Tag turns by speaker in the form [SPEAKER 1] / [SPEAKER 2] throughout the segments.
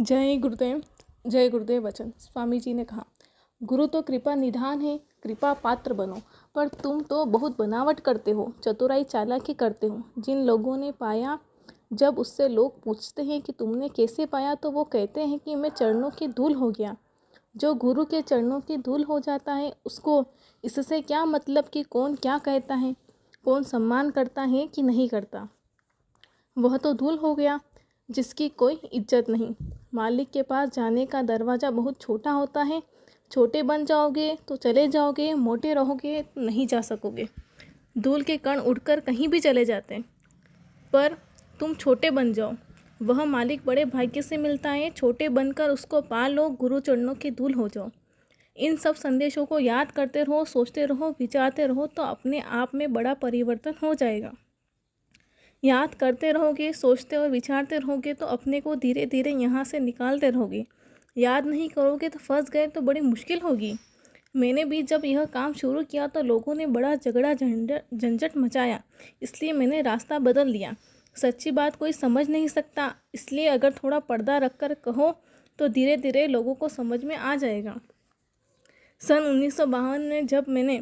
[SPEAKER 1] जय गुरुदेव। जय गुरुदेव वचन। स्वामी जी ने कहा, गुरु तो कृपा निधान है, कृपा पात्र बनो। पर तुम तो बहुत बनावट करते हो, चतुराई चालाकी करते हो। जिन लोगों ने पाया, जब उससे लोग पूछते हैं कि तुमने कैसे पाया, तो वो कहते हैं कि मैं चरणों की धूल हो गया। जो गुरु के चरणों की धूल हो जाता है, उसको इससे क्या मतलब कि कौन क्या कहता है, कौन सम्मान करता है कि नहीं करता। वह तो धूल हो गया जिसकी कोई इज्जत नहीं। मालिक के पास जाने का दरवाज़ा बहुत छोटा होता है। छोटे बन जाओगे तो चले जाओगे, मोटे रहोगे तो नहीं जा सकोगे। धूल के कण उड़कर कहीं भी चले जाते हैं, पर तुम छोटे बन जाओ, वह मालिक बड़े भाग्य से मिलता है। छोटे बनकर उसको पा लो, गुरु चरणों की धूल हो जाओ। इन सब संदेशों को याद करते रहो, सोचते रहो, विचारते रहो, तो अपने आप में बड़ा परिवर्तन हो जाएगा। याद करते रहोगे, सोचते और विचारते रहोगे तो अपने को धीरे धीरे यहाँ से निकालते रहोगे। याद नहीं करोगे तो फंस गए तो बड़ी मुश्किल होगी। मैंने भी जब यह काम शुरू किया तो लोगों ने बड़ा झगड़ा झंझट मचाया, इसलिए मैंने रास्ता बदल लिया। सच्ची बात कोई समझ नहीं सकता, इसलिए अगर थोड़ा पर्दा रखकर कहो तो धीरे धीरे लोगों को समझ में आ जाएगा। सन 1952 में जब मैंने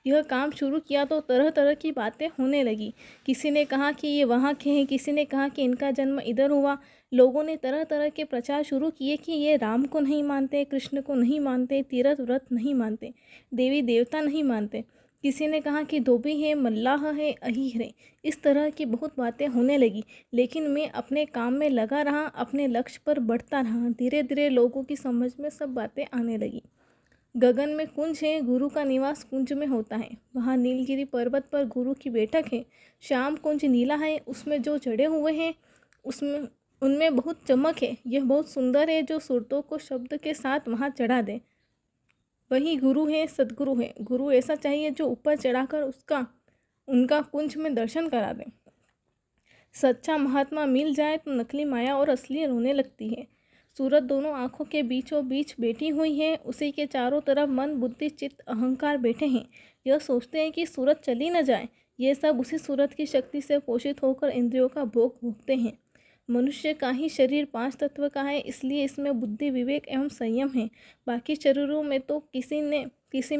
[SPEAKER 1] यह काम शुरू किया तो तरह तरह की बातें होने लगी। किसी ने कहा कि ये वहाँ के हैं, किसी ने कहा कि इनका जन्म इधर हुआ। लोगों ने तरह तरह के प्रचार शुरू किए कि ये राम को नहीं मानते, कृष्ण को नहीं मानते, तीर्थ व्रत नहीं मानते, देवी देवता नहीं मानते। किसी ने कहा कि धोबी है, मल्लाह है, अहीर है। इस तरह की बहुत बातें होने लगी, लेकिन मैं अपने काम में लगा रहा, अपने लक्ष्य पर बढ़ता रहा। धीरे धीरे लोगों की समझ में सब बातें आने लगी। गगन में कुंज है, गुरु का निवास कुंज में होता है। वहाँ नीलगिरी पर्वत पर गुरु की बैठक है। श्याम कुंज नीला है, उसमें जो चढ़े हुए हैं उसमें उनमें बहुत चमक है। यह बहुत सुंदर है, जो सुरतों को शब्द के साथ वहाँ चढ़ा दे। वही गुरु है, सदगुरु है। गुरु ऐसा चाहिए जो ऊपर चढ़ाकर उनका कुंज में दर्शन करा दे। सच्चा महात्मा मिल जाए तो नकली माया और असली रोने लगती है। सूरत दोनों आँखों के बीचों बीच बैठी हुई है, उसी के चारों तरफ मन, बुद्धि, चित्त, अहंकार बैठे हैं। यह सोचते हैं कि सूरत चली न जाए। ये सब उसी सूरत की शक्ति से पोषित होकर इंद्रियों का भोग भोगते हैं। मनुष्य का ही शरीर 5 तत्व का है, इसलिए इसमें बुद्धि, विवेक एवं संयम है। बाकी शरीरों में तो किसी में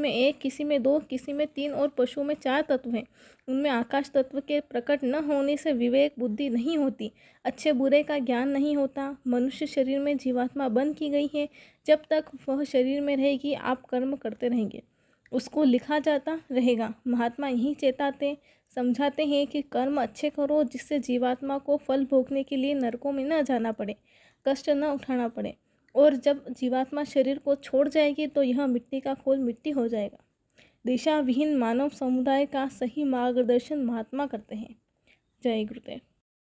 [SPEAKER 1] 1, किसी में 2, किसी में 3 और पशुओं में 4 तत्व हैं। उनमें आकाश तत्व के प्रकट न होने से विवेक बुद्धि नहीं होती, अच्छे बुरे का ज्ञान नहीं होता। मनुष्य शरीर में जीवात्मा बंद की गई है। जब तक वह शरीर में रहेगी, आप कर्म करते रहेंगे, उसको लिखा जाता रहेगा। महात्मा यही चेताते समझाते हैं कि कर्म अच्छे करो, जिससे जीवात्मा को फल भोगने के लिए नरकों में न जाना पड़े, कष्ट न उठाना पड़े। और जब जीवात्मा शरीर को छोड़ जाएगी तो यह मिट्टी का खोल मिट्टी हो जाएगा। दिशा विहीन मानव समुदाय का सही मार्गदर्शन महात्मा करते हैं। जय गुरुदेव।